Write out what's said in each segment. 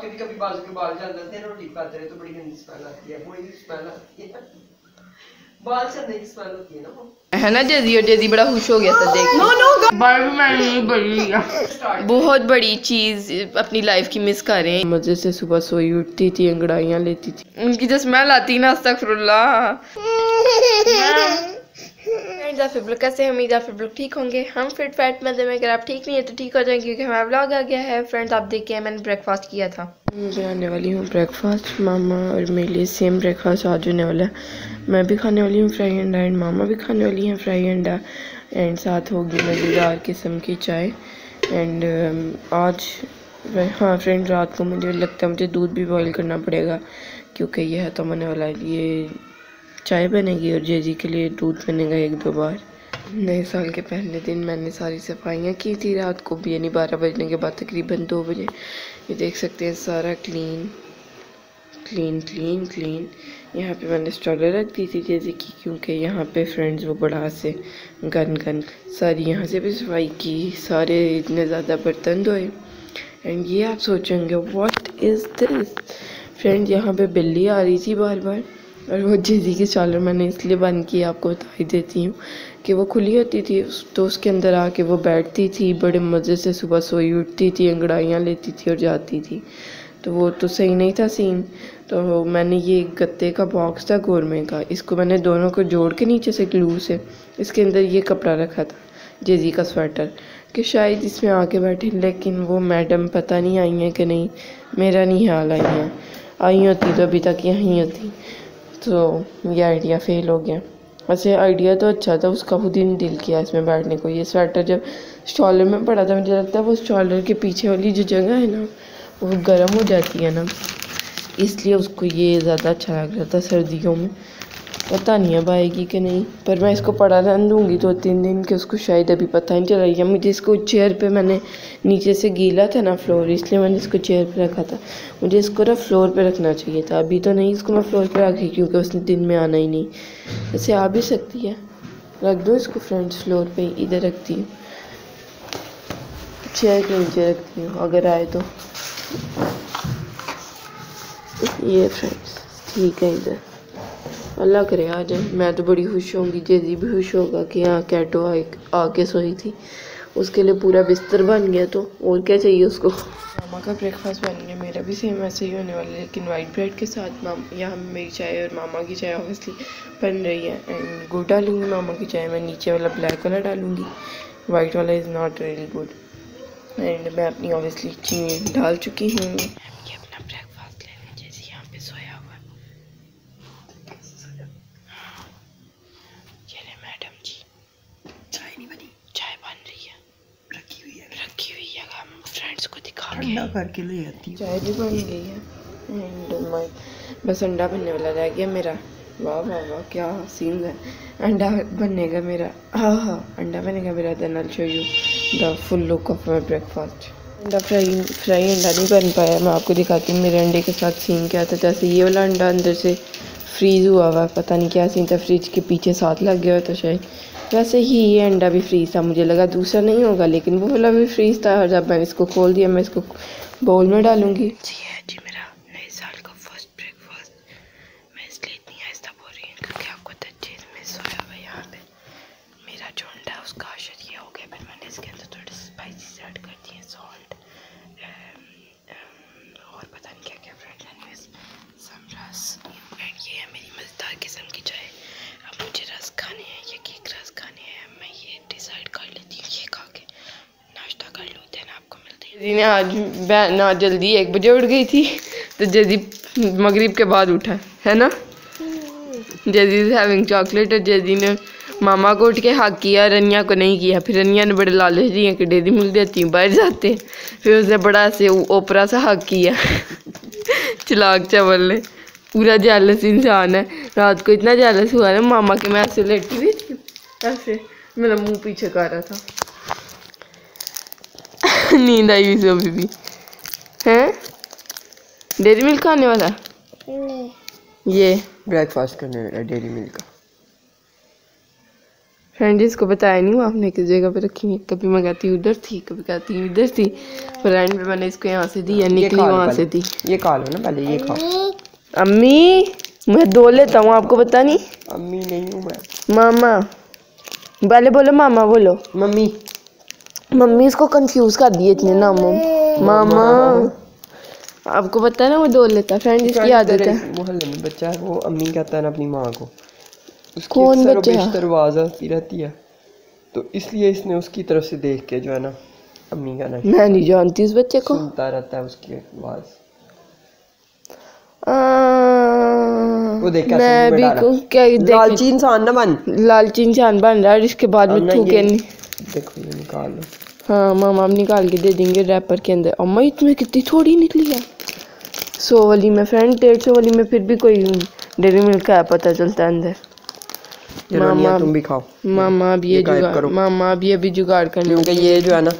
कभी कभी बाजू के बाल जल जाते हैं, रोटी खाते रहे तो बड़ी गंदी स्मेल आती है, वही स्मेल आती है, बाल चलने की स्मेल होती है ना वो, है ना। जेदी और जेदी बड़ा खुश हो गया था देख के। बहुत बड़ी चीज अपनी लाइफ की मिस कर रहे हैं। मजे से सुबह सोई उठती थी, अंगड़ाइयाँ लेती थी, उनकी जो स्मेल आती ना, अस्तगफुरुल्लाह। कैसे हैं? उम्मीद आप लोग ठीक होंगे। हम फिट फैट मजे में, अगर आप ठीक नहीं है तो ठीक हो जाएंगे, क्योंकि हमारा व्लॉग आ गया है। फ्रेंड्स आप देखिए, मैंने ब्रेकफास्ट किया था। मुझे आने वाली हूँ ब्रेकफास्ट, मामा और मेरे लिए सेम ब्रेकफास्ट आज होने वाला है। मैं भी खाने वाली हूँ फ्राई अंडा एंड मामा भी खाने वाली हैं फ्राई अंडा, एंड साथ होगी मज़ेदार किस्म की चाय। एंड आज हाँ फ्रेंड, रात को मुझे लगता है मुझे दूध भी बॉईल करना पड़ेगा, क्योंकि यह तो होने वाला है, ये चाय बनेगी और जेजी के लिए दूध बनेगा 1-2 बार। नए साल के पहले दिन मैंने सारी सफाइयाँ की थी रात को भी, यानी 12 बजने के बाद तकरीबन 2 बजे। ये देख सकते हैं सारा क्लीन क्लीन क्लीन क्लीन। यहाँ पे मैंने स्टॉलर रख दी थी जेजी की, क्योंकि यहाँ पे फ्रेंड्स वो बड़ा से गन सारी यहाँ से भी सफाई की, सारे इतने ज़्यादा बर्तन धोए। एंड ये आप सोचेंगे व्हाट इज़ दिस फ्रेंड, यहाँ पे बिल्ली आ रही थी बार बार, और वो जेजी की स्टॉलर मैंने इसलिए बंद की, आपको बता ही देती हूँ कि वो खुली होती थी तो उसके अंदर आके वो बैठती थी, बड़े मज़े से सुबह सोई उठती थी, अंगड़ाइयाँ लेती थी और जाती थी, तो वो तो सही नहीं था सीन। तो मैंने ये गत्ते का बॉक्स था गोरमे का, इसको मैंने दोनों को जोड़ के नीचे से ग्लू से इसके अंदर ये कपड़ा रखा था जेजी का स्वेटर, कि शायद इसमें आके बैठे, लेकिन वो मैडम पता नहीं आई हैं कि नहीं, मेरा नहीं हाल आई हैं, आई होती तो अभी तक यहीं होती। तो ये आइडिया फेल हो गया। वैसे आइडिया तो अच्छा था, उसका खुद ही नहीं दिल किया इसमें बैठने को। ये स्वेटर जब स्टॉलर में पड़ा था, मुझे लगता है वो स्टॉलर के पीछे वाली जो जगह है ना वो गर्म हो जाती है ना, इसलिए उसको ये ज़्यादा अच्छा लग रहा था सर्दियों में। पता नहीं अब आएगी कि नहीं, पर मैं इसको पड़ा रहने दूँगी 2-3 दिन के, उसको शायद अभी पता नहीं चला। या मुझे इसको चेयर पे, मैंने नीचे से गीला था ना फ्लोर, इसलिए मैंने इसको चेयर पे रखा था। मुझे इसको ना फ्लोर पे रखना चाहिए था, अभी तो नहीं इसको मैं फ्लोर पे रखी, क्योंकि उसने दिन में आना ही नहीं। ऐसे आ भी सकती है, रख दो इसको फ्रेंड्स फ्लोर पे, इधर रखती हूँ, चेयर के नीचे रखती हूँ, अगर आए तो। ये फ्रेंड्स ठीक है, इधर अल्लाह करे आ जाए, मैं तो बड़ी खुश होंगी, जेजी भी खुश होगा कि हाँ कैटो आके सोई थी, उसके लिए पूरा बिस्तर बन गया, तो और क्या चाहिए उसको। मामा का ब्रेकफास्ट बन गया, मेरा भी सेम ऐसे ही होने वाला है, लेकिन वाइट ब्रेड के साथ यहाँ मेरी चाय और मामा की चाय ऑब्वियसली बन रही है। एंड गुड़ डालूंगी मामा की चाय में, नीचे वाला ब्लैक वाला डालूंगी, वाइट वाला is not really good. And मैं अपनी ऑब्वियसली चीनी डाल चुकी हूँ। ये अपना ब्रेकफास्ट ले लें, जैसे यहाँ पे सोया हुआ है। ये ले मैडम जी, चाय नहीं बनी, चाय बन रही है, रखी हुई है, हम फ्रेंड्स को दिखा के ठंडा करके ले आती। चाय भी बन गई है, एंड बस अंडा बनने वाला रह गया मेरा। वाह वाह वाह क्या सीन है, अंडा बनेगा मेरा, हाँ अंडा बनेगा मेरा। Then I will show you the full look of my breakfast. अंडा फ्राई अंडा नहीं बन पाया, मैं आपको दिखाती हूँ मेरे अंडे के साथ सीन क्या था। जैसे ये वाला अंडा अंदर से फ्रीज़ हुआ हुआ, पता नहीं क्या सीन था, फ्रिज के पीछे साथ लग गया था शायद, वैसे ही ये अंडा भी फ्रीज़ था। मुझे लगा दूसरा नहीं होगा, लेकिन वो वाला भी फ्रीज़ था, और जब मैंने इसको खोल दिया, मैं इसको बाउल में डालूंगी। जी है जी, मेरा नए साल का फर्स्ट ब्रेकफास्ट। मैं इसलिए इतनी आहिस्ता बोल रही हूँ क्योंकि आपको तो चीज़ मिस हो रहा है। यहाँ पे मेरा जो अंडा है उसका आशर ये हो गया, फिर मैंने इसके अंदर थोड़ी स्पाइसेस ऐड कर दिए, सॉल्ट और पता नहीं क्या क्या फ्रेंड्स, एनीवेज सम रस। एंड ये है मेरी मज़ेदार किस्म की चाय। अब मुझे रस खाने हैं, ये केक रस खाने हैं, मैं ये डिसाइड कर लेती हूँ, ये खा के नाश्ता कर लूँ, देन आपको मिलते हैं। जेदी ने आज ना जल्दी 1 बजे उठ गई थी, तो जेदी मगरिब के बाद उठा है ना। जेदी इज हैविंग चॉकलेट, और जेदी ने मामा को उठ के हक किया, रनिया को नहीं किया। फिर रनिया ने बड़े लालच दिए कि डेदी मिल देती हूँ, बाहर जाते। फिर उसने बड़ा से ओपरा सा हक किया चिलाक चावल ने, पूरा जेलस इंसान है। रात को इतना जेलस हुआ ना मामा के, मैं ऐसे लेटी हुई थी, ऐसे मेरा मुंह पीछे कर रहा था नींद आई हुई से अभी भी है। डेयरी मिल्क खाने वाला नहीं, ये ब्रेकफास्ट करने वाला डेयरी मिल्क का। फ्रेंड इसको बताया नहीं हुआ आपने किस जगह पे रखी है। कभी मैं कहती हूँ उधर थी, कभी कहती हूँ इधर थी। फ्रेंड में मैंने इसको यहाँ से दी या निकली वहाँ से दी। ये खा लो ना पहले, ये खाओ। अम्मी मैं दो लेता हूँ, आपको पता नहीं। अम्मी नहीं हूँ मैं, मामा। पहले बोलो मामा, बोलो मम्मी। मम्मी इसको कंफ्यूज कर दिए इतने नामों। मामा आपको पता है ना वो दो लेता। फ्रेंड इसकी आदत है। मोहल्ले में बच्चा है वो अम्मी कहता है ना अपनी माँ को। कौन बच्चा? आवाज आती रहती है तो इसलिए इसने उसकी तरफ से देख के जो है ना अम्मी का नाम। मैं नहीं जानती उस बच्चे को। सुनता रहता है उसकी आवाज। वो देख मैं भी क्या लालची इंसान ना बन। लालची इंसान बन रहा है। इसके बाद में थूके नहीं। देखो ये निकाल लो। हाँ मामा अब निकाल के दे देंगे रैपर के अंदर। अम्मा इसमें कितनी थोड़ी निकली है। 100 वाली में फ्रेंड, 150 वाली में फिर भी कोई डेयरी मिल्क का पता चलता है अंदर। मामा तुम भी खाओ। मामा अब ये जुगाड़, मामा अब ये भी जुगाड़ करने। क्योंकि ये जो है ना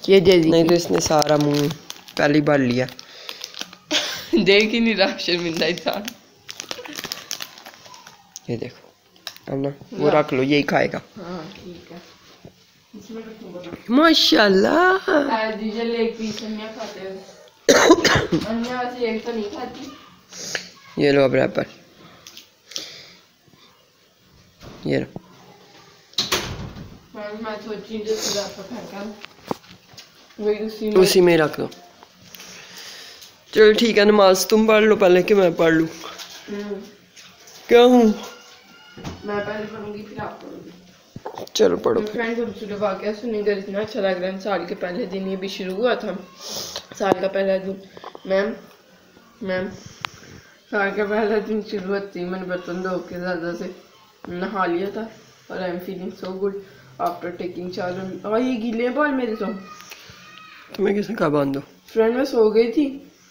ये जेजी नहीं तो इसने सारा मुंह पहले भर लिया। देख ही नहीं रहा शर्मिंदा इंसान। ये देखो अब ना वो रख लो, यही खाएगा। हाँ ठीक है। माशाल्लाह। एक पीस अन्या खाते हैं। अन्या वैसे एक तो नहीं खाती। ये लो अब रैपर, ये लो। मैं सोची उसी में रख दो। चलो ठीक है, नमाज तुम पढ़ लो पहले कि मैं पढ़ लूँ। क्या हूँ मैं पहले पढ़ूंगी फिर आप पढ़ोगे। चलो पढ़ो। फ्रेंड्स हम सुबह वाकया सुनकर इतना अच्छा लग रहा है। साल के पहले दिन ये भी शुरू हुआ था। साल का पहला दिन मैम साल का पहला दिन शुरू होती ही मैंने बर्तन धो के ज़्यादा से नहा लिया था और I am feeling so good after taking shower. और ये गीले बाल मेरे तो। तुम्हें किसने कहा बांध दो? फ्रेंड मैं सो गई थी,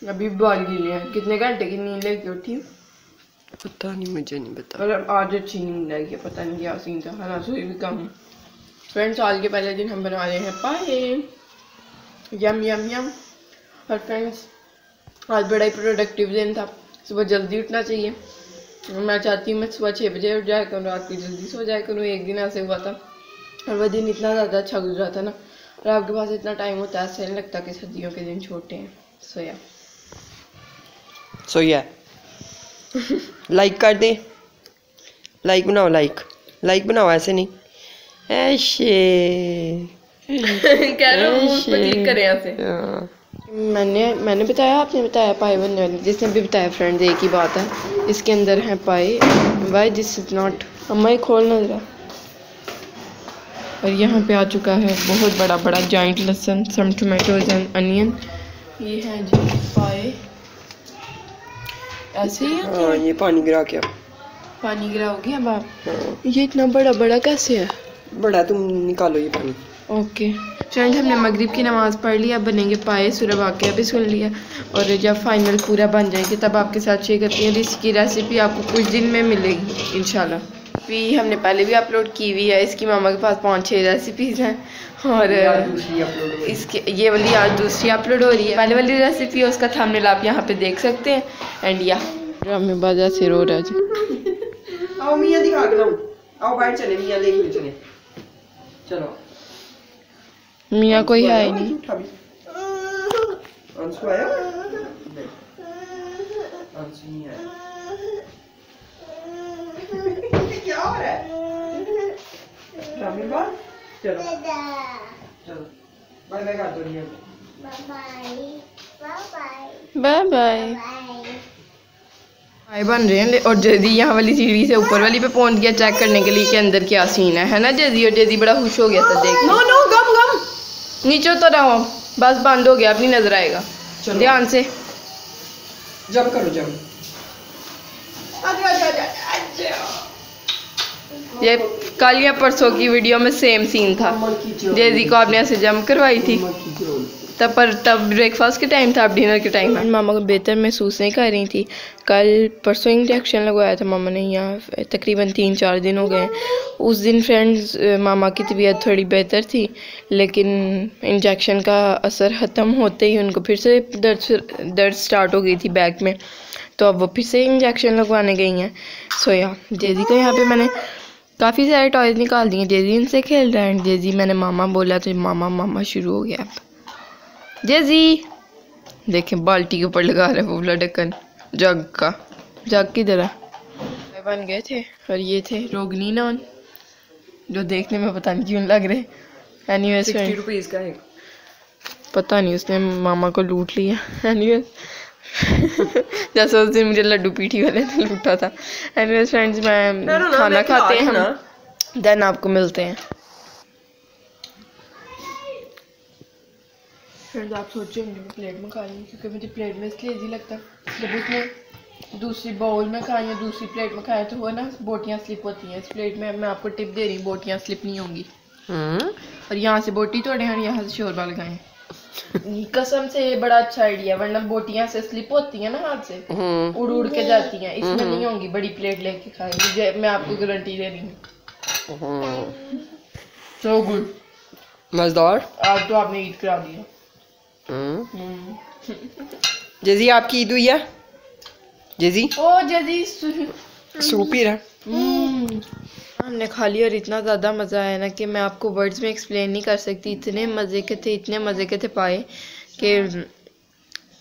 अभी बाल गीले हैं। कितने घंटे की नींद लेके उठी पता नहीं, मुझे नहीं पता। और आज अच्छी नींद आई है, पता नहीं क्या सीन था। हाँ सोई भी कम। फ्रेंड्स साल के पहले दिन हम बना रहे हैं पाए। यम यम यम। और फ्रेंड्स आज बड़ा ही प्रोडक्टिव दिन था। सुबह जल्दी उठना चाहिए। मैं चाहती हूँ मैं सुबह 6 बजे उठ जाया करूँ, रात को जल्दी सो जाया करूँ। एक दिन ऐसे हुआ था और वह दिन इतना ज़्यादा अच्छा गुजरा था ना। और आपके पास इतना टाइम होता है, ऐसा नहीं लगता कि सर्दियों के दिन छोटे हैं। सोया लाइक कर दे, लाइक बनाओ, लाइक बनाओ, ऐसे नहीं ऐसे कह रहा हूँ क्लिक करें ऐसे। मैंने बताया, आपने बताया पाए बनने वाली। जिसने भी बताया फ्रेंड्स एक ही बात है, इसके अंदर है पाए। Why this is not. अम्मा ही खोलना जरा। और यहाँ पे आ चुका है बहुत बड़ा बड़ा जॉइंट लहसुन, सम टोमेटोज एंड अनियन। ये है जी पाए। ऐसे ही हाँ, ये पानी गिरा के पानी गिराओगे अब आप? ये इतना बड़ा बड़ा कैसे है? बड़ा तुम निकालो ये पानी। ओके फ्रेंड हमने मगरिब की नमाज़ पढ़ ली। अब बनेंगे पाए। सूरह वाक़िया भी सुन लिया और जब फाइनल पूरा बन जाएंगे तब आपके साथ शेयर करती हैं। इसकी रेसिपी आपको कुछ दिन में मिलेगी इंशाल्लाह। भी हमने पहले भी अपलोड की हुई है। इसकी मामा के पास 5-6 रेसिपीज़ हैं और इसके ये वाली आज दूसरी अपलोड हो रही है। पहले वाली रेसिपी है उसका थंबनेल आप यहाँ पे देख सकते हैं। एंड या ड्रामेबाज से रो रहा है। आओ मियां दिखा के लाऊं, आओ बाहर चले, मियां देखने चले। चलो मियां कोई है ही नहीं। अंशु आया? अंशु नहीं आया। क्या हो रहा है? ड्रामेबाज चलो चलो बाय बाय कर दो रिया। Bye bye. पाए बन रहे हैं और जैदी यहाँ वाली सीढ़ी से ऊपर वाली पे पहुंच गया चेक करने के लिए कि अंदर क्या सीन है ना जैदी। और जैदी बड़ा खुश हो गया था देख। नो नो गम गम नीचे उतर रहा हूँ, बस बंद हो गया, अपनी नजर आएगा। ध्यान से जंप करो, जंप। ये कल या परसों की वीडियो में सेम सीन था। जैदी को आपने ऐसे जंप करवाई थी तब ब्रेकफास्ट के टाइम था, अब डिनर के टाइम। मामा को बेहतर महसूस नहीं कर रही थी। कल परसों इंजेक्शन लगवाया था मामा ने। यहाँ तकरीबन 3-4 दिन हो गए। उस दिन फ्रेंड्स मामा की तबीयत थोड़ी बेहतर थी, लेकिन इंजेक्शन का असर ख़त्म होते ही उनको फिर से दर्द स्टार्ट हो गई थी बैक में। तो अब वो फिर से इंजेक्शन लगवाने गई हैं। सोया जैदी को यहाँ पे मैंने काफ़ी सारे टॉयज निकाल दिए। जेजी इनसे खेल रहा है। जेजी मैंने मामा बोला तो मामा मामा शुरू हो गया। जेजी देखें बाल्टी के ऊपर लगा रहा है वो ढक्कन जग का। जग की तरह बन गए थे। और ये थे रोगनी नॉन जो देखने में पता नहीं क्यों लग रहे। एनीवेज 60 रुपीज़ का है। पता नहीं उसने मामा को लूट लिया। एनीवेज जैसे उस दिन मुझे लड्डू पीठी वाले ने लूटा था। एनीवेज फ्रेंड्स मैं खाना खाते हैं हम देन आपको मिलते हैं। फ्रेंड्स आप सोचेंगे मैं प्लेट में खा रही हूँ क्योंकि मुझे प्लेट में इसलिए इजी लगता है। जब उसमें दूसरी बाउल में खाएं या दूसरी प्लेट में खाएं तो वो ना बोटियाँ स्लिप होती हैं। इस प्लेट में मैं आपको टिप दे रही हूँ बोटियाँ स्लिप नहीं होंगी। और यहाँ से बोटी तोड़े हैं और यहाँ से शोरबा लगाएं। कसम से ये बड़ा अच्छा आइडिया। वरना बोटियाँ से स्लिप होती है ना हाथ से उड़ उड़ के जाती हैं। इसमें नहीं होंगी। बड़ी प्लेट लेके खाएंगे मैं आपको गारंटी दे रही हूँ। सो गुड मजेदार। आज तो आपने ईद करा दी है। जेजी आपकी ईद हुई है? जेजी ओ जेजी सूप ही रहा। हमने खा लिया और इतना ज़्यादा मज़ा आया ना कि मैं आपको वर्ड्स में एक्सप्लेन नहीं कर सकती। इतने मज़े के थे इतने मज़े के थे पाए कि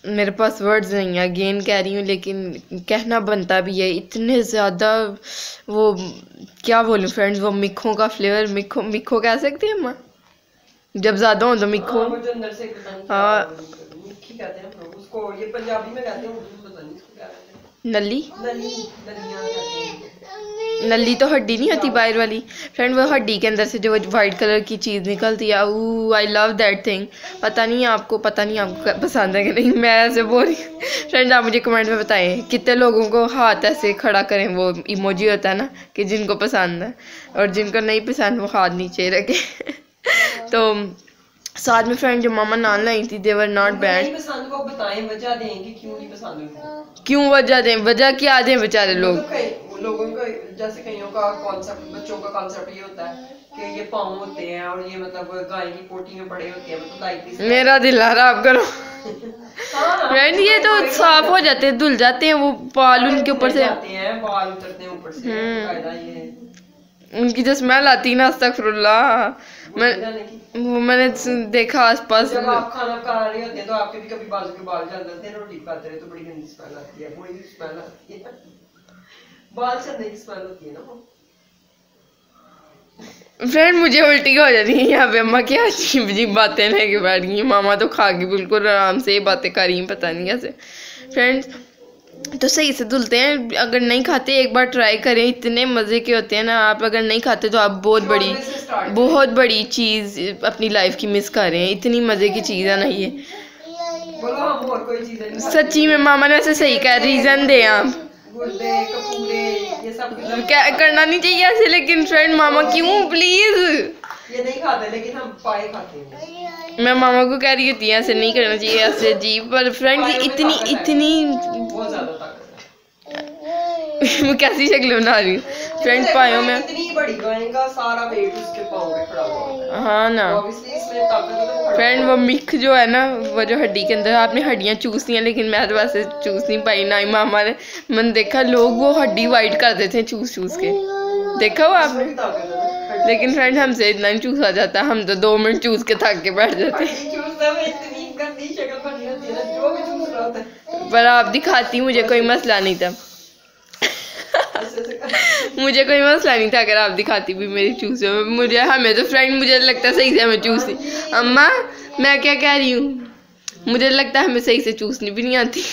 मेरे पास वर्ड्स नहीं है। अगेन कह रही हूँ लेकिन कहना बनता भी है। इतने ज़्यादा वो क्या बोलूँ फ्रेंड्स वो मिखों का फ्लेवर। मिखो मिखो कह सकते हैं अम्मा जब ज़्यादा हो तो मिखो। हाँ उसको ये पंजाबी में कहते हैं पता नहीं इसको क्या कहते हैं। नली नली तो हड्डी नहीं होती बाहर वाली फ्रेंड। वो हड्डी के अंदर से जो वाइट कलर की चीज़ निकलती है। I love that thing. पता नहीं आपको पसंद है कि नहीं। मैं ऐसे बोल रही हूँ फ्रेंड। आप मुझे कमेंट में बताएं कितने लोगों को हाथ ऐसे खड़ा करें। वो इमोजी होता है ना कि जिनको पसंद है और जिनको नहीं पसंद वो हाथ नीचे रखे। तो साथ में फ्रेंड जो मामा नान लाई थी देवर नॉट बैड। पसंद वो बताएं वजह दें कि क्यों नहीं पसंद उनको। क्यों वजह दें वजह क्या दें बेचारे लोग। लोगों का जैसे कईयों का कॉन्सेप्ट बच्चों का कॉन्सेप्ट ये होता है कि ये पाँव होते हैं और ये मतलब गाय की पोटी में बड़े होते हैं मतलब लाइक मेरा दिल खराब करो। फ्रेंड ये तो साफ हो जाते हैं धुल जाते हैं वो बाल उनके ऊपर से बाल उतरते हैं ऊपर से। कायदा ये है। उनकी जो स्मेल आती ना अस्तगफुरुल्लाह। मैंने देखा आसपास जब आप खाना खा रहे होते हैं तो आपके भी कभी बाजू के बाल जल जाते हैं। रोटी खाते रहे तो बड़ी गंदी स्मेल आती है। वही स्मेल आती है बाल चलने की स्मेल होती है ना वो। फ्रेंड मुझे उल्टी हो जाती है यहाँ पे। अम्मा क्या अजीब अजीब बातें लेके बैठ गई। मामा तो खा के बिल्कुल आराम से ये बातें कर रही हैं पता नहीं कैसे। फ्रेंड्स तो सही से धुलते हैं। अगर नहीं खाते एक बार ट्राई करें। इतने मज़े के होते हैं ना। आप अगर नहीं खाते तो आप बहुत बड़ी चीज़ अपनी लाइफ की मिस कर रहे हैं। इतनी मज़े की चीज़ है ना ये। बोलो हम और कोई चीज़ नहीं सच्ची में मामा ने ऐसे सही कहा। रीज़न दें आप। गुर्दे कपूरे ये सब क्या करना नहीं चाहिए ऐसे। लेकिन फ्रेंड मामा क्यों प्लीज ये नहीं खाते लेकिन हम पाए खाते हैं। मैं मामा को कह रही होती है ऐसे नहीं करना चाहिए ऐसे अजीब। पर फ्रेंड इतनी बहुत ज्यादा ताकत है। मैं कैसी शक्ल बना रही हूँ फ्रेंड पायों में। इतनी बड़ी गाय का सारा वेट उसके पाँव पे खड़ा हुआ है। हाँ ना इसमें ताकत है तो फ्रेंड वो मिख जो है ना वो जो हड्डी के अंदर आपने हड्डियाँ चूस ली हैं लेकिन मैं तो वैसे चूस नहीं पाई ना ही मामा ने। मैंने देखा लोग वो हड्डी वाइट कर देते हैं चूस के। देखा वो आपने। लेकिन फ्रेंड हमसे इतना नहीं चूसा जाता। हम तो 2 मिनट चूस के थक के बैठ जाते पर आप दिखाती मुझे कोई मसला नहीं था। मुझे कोई मसला नहीं था अगर आप दिखाती भी मेरी चूसे में। मुझे हमें तो फ्रेंड मुझे लगता है सही से हमें चूसनी। अम्मा मैं क्या कह रही हूँ मुझे लगता है हमें सही से चूसनी भी नहीं आती।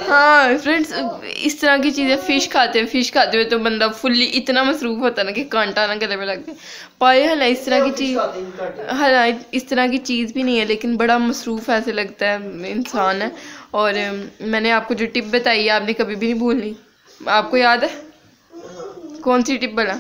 हाँ फ्रेंड्स इस तरह की चीज़ें फ़िश खाते हुए तो बंदा फुल्ली इतना मसरूफ़ होता है ना कि कांटा ना गले में लगते। पाए है ना इस तरह की चीज़। हाँ इस तरह की चीज़ भी नहीं है लेकिन बड़ा मसरूफ़ ऐसे लगता है इंसान है। और मैंने आपको जो टिप बताई है आपने कभी भी नहीं भूलनी। आपको याद है कौन सी टिप बोला?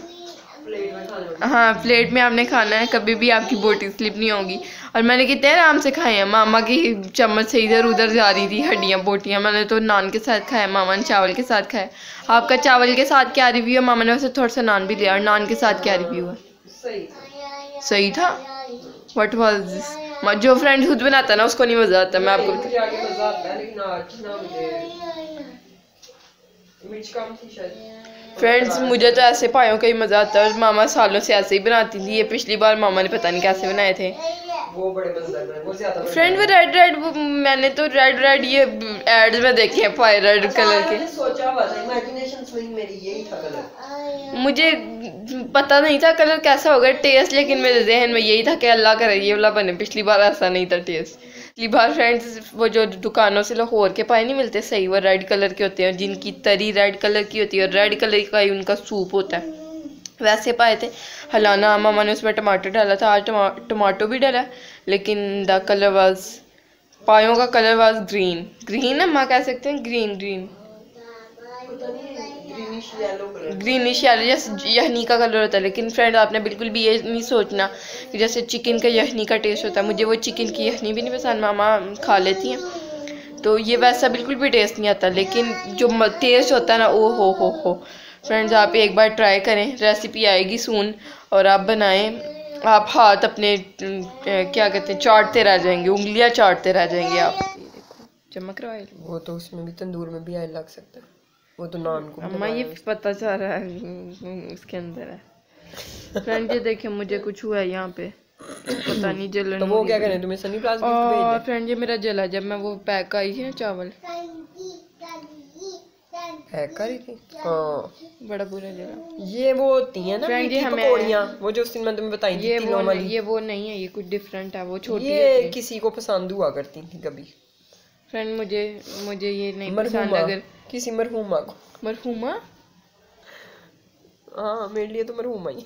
हाँ प्लेट में आपने खाना है कभी भी आपकी बोटी स्लिप नहीं होगी। और मैंने कितने आराम से खाए हैं। मामा की चम्मच से इधर उधर जा रही थी हड्डियाँ बोटियाँ। मैंने तो नान के साथ खाया मामा ने चावल के साथ खाया। आपका चावल के साथ क्या रिव्यू है? मामा ने वैसे थोड़ा सा नान भी लिया और नान के साथ क्या रिव्यू है? सही था। What was this? जो फ्रेंड खुद बनाता है ना उसको नहीं मजा आता। मैं आपको मुझे आगे मजा आता है, लेकिन आज ना मुझे मिर्च कम थी शायद। फ्रेंड्स मुझे तो ऐसे पायों का ही मजा आता है, और मामा सालों से ऐसे ही बनाती थी। ये पिछली बार मामा ने पता नहीं कैसे बनाए थे, वो बड़े मजेदार बने, वो ज्यादा फ्रेंड। वो रेड मैंने तो रेड ये एड्स में देखे हैं पाए रेड कलर के। सोचा हुआ था, इमेजिनेशन स्विंग मेरी यही था कलर। मुझे पता नहीं था कलर कैसा होगा टेस्ट, लेकिन मेरे जहन में यही था कि अल्लाह करे ये वाला बने। पिछली बार ऐसा नहीं था टेस्ट। पिछली बार फ्रेंड्स वो जो दुकानों से लाहौर के पाए नहीं मिलते सही, वो रेड कलर के होते हैं, जिनकी तरी रेड कलर की होती है और रेड कलर का ही उनका सूप होता है, वैसे पाए थे। हलाना मामा ने उसमें टमाटर डाला था, आज टमाटो भी डाला, लेकिन द कलर वाज, पायों का कलर वाज ग्रीन अम्मा कह सकते हैं, ग्रीनिश येलो, जैसे यखनी का कलर होता है। लेकिन फ्रेंड आपने बिल्कुल भी ये नहीं सोचना कि जैसे चिकन का यखनी का टेस्ट होता है, मुझे वो चिकन की यखनी भी नहीं पसंद, मामा खा लेती हैं तो ये वैसा बिल्कुल भी टेस्ट नहीं आता। लेकिन जो टेस्ट होता है ना, ओ हो फ्रेंड्स आप एक बार ट्राई करें, रेसिपी आएगी सून और आप बनाएं। आप हाथ अपने क्या कहते हैं चाटते रह जाएंगे, उंगलियां चाटते रह जाएंगे आप। देखो चमक रहा है, वो तो उसमें भी तंदूर में भी आए लग सकता है, वो तो नान को अम्मा ये पता चल रहा है उसके अंदर है। फ्रेंड ये देखिए मुझे कुछ हुआ है यहाँ पे, पता नहीं जलन। तो वो क्या करें, तुम्हें सनी प्लास गिफ्ट भेज दे। फ्रेंड ये मेरा जला जब मैं वो पैक आई थी ना चावल, पैक करी थी, हाँ बड़ा बुरा जला। ये वो होती है ना मीठी पकौड़ियाँ, वो जो उस दिन मैं तुम्हें बताई थी तीनों वाली। ये वो नहीं है, ये कुछ डिफरेंट है, वो छोटी ये किसी को पसंद हुआ करती थी कभी। फ्रेंड मुझे ये नहीं पसंद। अगर किसी मरहूमा को, मरहूमा, हाँ मेरे लिए तो मरहूमा ही।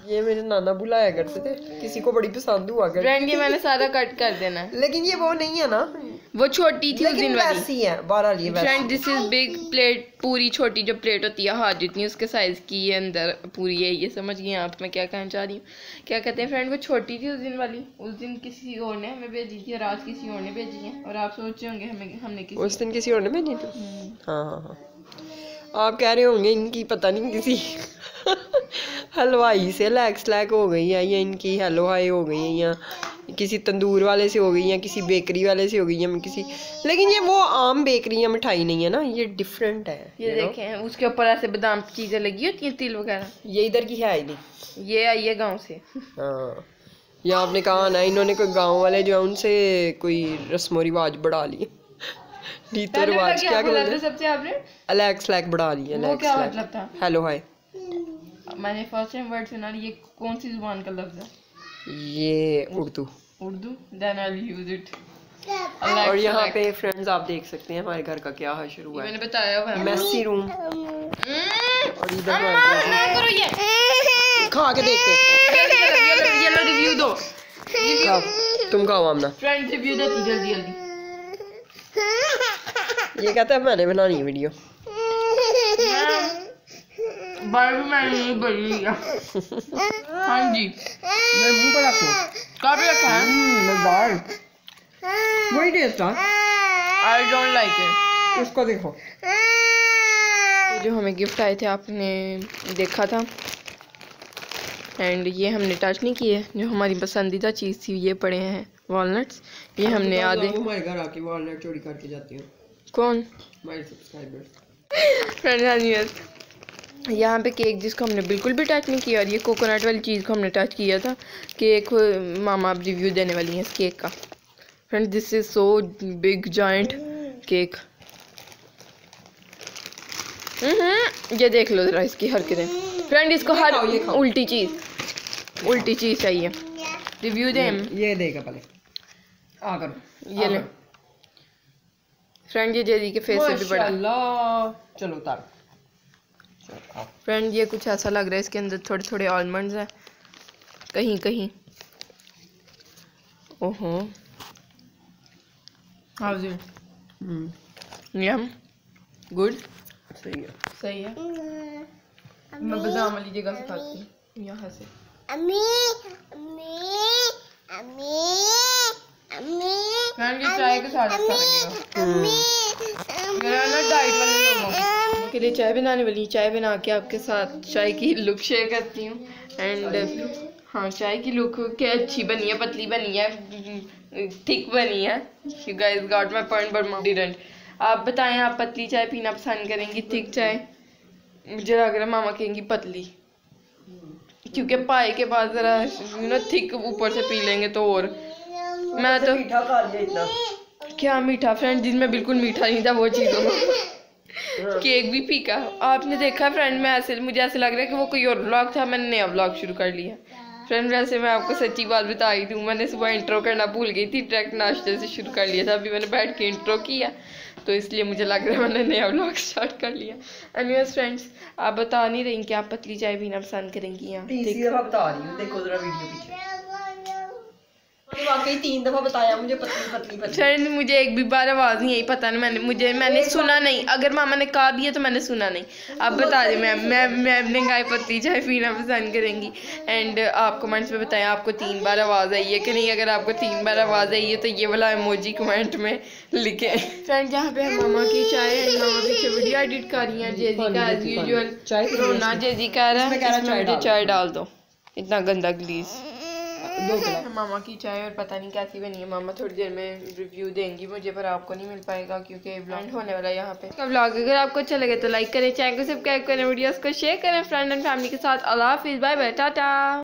ये मेरे नाना बुलाया करते थे, किसी को बड़ी पसंद हुआ करती। फ्रेंड ये मैंने सारा कट कर देना, लेकिन ये वो नहीं है ना, वो छोटी थी उस दिन वाली। वैसी है बहरहाल ये वैसी। Friend this is big plate, पूरी छोटी जो प्लेट होती है हाथ जितनी उसके साइज की, ये अंदर पूरी है। ये समझ गई आप मैं क्या कहना चाह रही हूँ। क्या कहते हैं फ्रेंड, वो छोटी थी उस दिन वाली, उस दिन किसी और ने हमें भेजी थी और आज किसी और ने भेजी है। और आप सोच रहे होंगे हमने उस दिन किसी और ने भेजी थी। हाँ आप कह रहे होंगे इनकी पता नहीं किसी हलवाई से लैक हो गई है, या इनकी हेलो हाई हो गई है, या किसी तंदूर वाले से हो गई, या किसी बेकरी वाले से हो गई, या किसी। लेकिन ये वो आम बेकरी या मिठाई नहीं है ना, ये डिफरेंट है। ये देखें उसके ऊपर ऐसे बादाम की चीजें लगी होती हैं, तिल वगैरह। ये इधर की है ही नहीं, ये आई है गाँव से। हाँ या आपने कहा ना इन्होंने कोई गाँव वाले जो है उनसे कोई रस्म रिवाज बढ़ा लिए, रीतो रिवाज क्या कहते हैं, सबसे आपने अलैक्स लैक बढ़ा लिए। वो क्या मतलब था? हेलो हाय, मैंने फर्स्ट टाइम वर्ड सुना, ये कौन सी जुबान का लफ्ज है? ये Urdu. Then I will use it. और यहाँ पे फ्रेंड्स आप देख सकते हैं हमारे घर का क्या हाल हुआ है। मैंने बताया हुआ है मेसी रूम, और इधर करो ये खा के देखते हैं। ये रिव्यू दो, तुम खाओ आमना। फ्रेंड रिव्यू देती जल्दी ये कहता है मैंने बनानी है वीडियो। बार भी मैंने नहीं बनी है। हाँ जी मैं मुंह पर रखूं, काफी अच्छा है, मजेदार, वही टेस्ट था। I don't like it. इसको देखो, जो हमें गिफ्ट आए थे आपने देखा था, एंड ये हमने टच नहीं किए। जो हमारी पसंदीदा चीज़ थी ये पड़े हैं वॉलनट्स, ये हमने आधे हमारे घर आके वॉलनट चोरी करके जाते हैं। कौन? हमारे सब्सक्राइबर्स। फ्रेंड यहाँ पे केक जिसको हमने बिल्कुल भी टच नहीं किया, और ये कोकोनट वाली चीज़ को हमने टच किया था। केक मामा आप रिव्यू देने वाली हैं इस केक का। Friend this is so big joint cake. ये देख लो जरा इसकी हरकतें। फ्रेंड इसको हर उल्टी चीज़ चाहिए। रिव्यू दे, ये देगा पहले आ करो, ये ले फ्रेंड, ये जेदी के फेस से भी बड़ा। चलो उतार। फ्रेंड ये कुछ ऐसा लग रहा है, इसके अंदर थोड़े थोड़े आलमंड्स हैं कहीं कहीं। ओहो how is it? Yum good, सही है। मैं बादाम वाली जगह से खाती हूँ, यहाँ से। फ्रेंड ये चाय के साथ अच्छा लगेगा। मेरा ना डाइट वाले लोगों के लिए चाय बनाने वाली, चाय बना के आपके साथ चाय की लुक शेयर करती हूँ। एंड हाँ, चाय की लुक क्या अच्छी बनी है, पतली बनी है, थिक बनी है। You guys got my point but mom didn't. आप बताएं, आप पतली चाय पीना पसंद करेंगी, थिक चाय? मुझे लग रहा है मामा कहेंगी पतली, क्योंकि पाए के बाद जरा थिक ऊपर से पी लेंगे तो और। मैं तो मीठा खा लिया इतना। क्या मीठा फ्रेंड? जिसमें बिल्कुल मीठा नहीं था वो चीज़ों केक भी फीका। आपने देखा फ्रेंड, मुझे ऐसे लग रहा है कि वो कोई और व्लॉग था, मैंने नया व्लॉग शुरू कर लिया। फ्रेंड वैसे मैं आपको सच्ची बात बता ही दूँ, मैंने सुबह इंट्रो करना भूल गई थी, डायरेक्ट नाश्ते से शुरू कर लिया था। अभी मैंने बैठ के इंट्रो किया तो इसलिए मुझे लग रहा है मैंने नया व्लॉग स्टार्ट कर लिया। एनीवेज फ्रेंड्स, आप बता नहीं रही कि आप पतली चाय पीना पसंद करेंगी? यहाँ तीसरी दफा बता रही हूँ, देखो जरा वीडियो पीछे। वाकई 3 दफा बताया मुझे पतली पतली पतली। फ्रेंड मुझे एक भी बार आवाज़ नहीं आई, पता नहीं, मैंने सुना नहीं। अगर मामा ने कहा भी है तो मैंने सुना नहीं। आप बता दें मैम ने गाय पतली चाय पीना पसंद करेंगी। एंड आप कमेंट्स में बताएं आपको 3 बार आवाज़ आई है कि नहीं। अगर आपको 3 बार आवाज़ आई है तो ये वाला इमोजी कमेंट में लिखें। फ्रेंड यहाँ पे मामा की चाय है, मामा पीछे वीडियो एडिट कर रही है। जेजी का एज यूजुअल रोना, जेजी कह रहा है मुझे चाय डाल दो, इतना गंदा ग्लीस। मामा की चाय और पता नहीं कैसी बनी है। मामा थोड़ी देर में रिव्यू देंगी मुझे, पर आपको नहीं मिल पाएगा क्योंकि ब्लॉग होने वाला है यहाँ पे। तो व्लॉग अगर आपको अच्छा लगे तो लाइक करें, चैनल को सब्सक्राइब करें, वीडियोस को शेयर करें फ्रेंड एंड फैमिली के साथ। अल्लाह हाफिज़, बाय बाय, टाटा।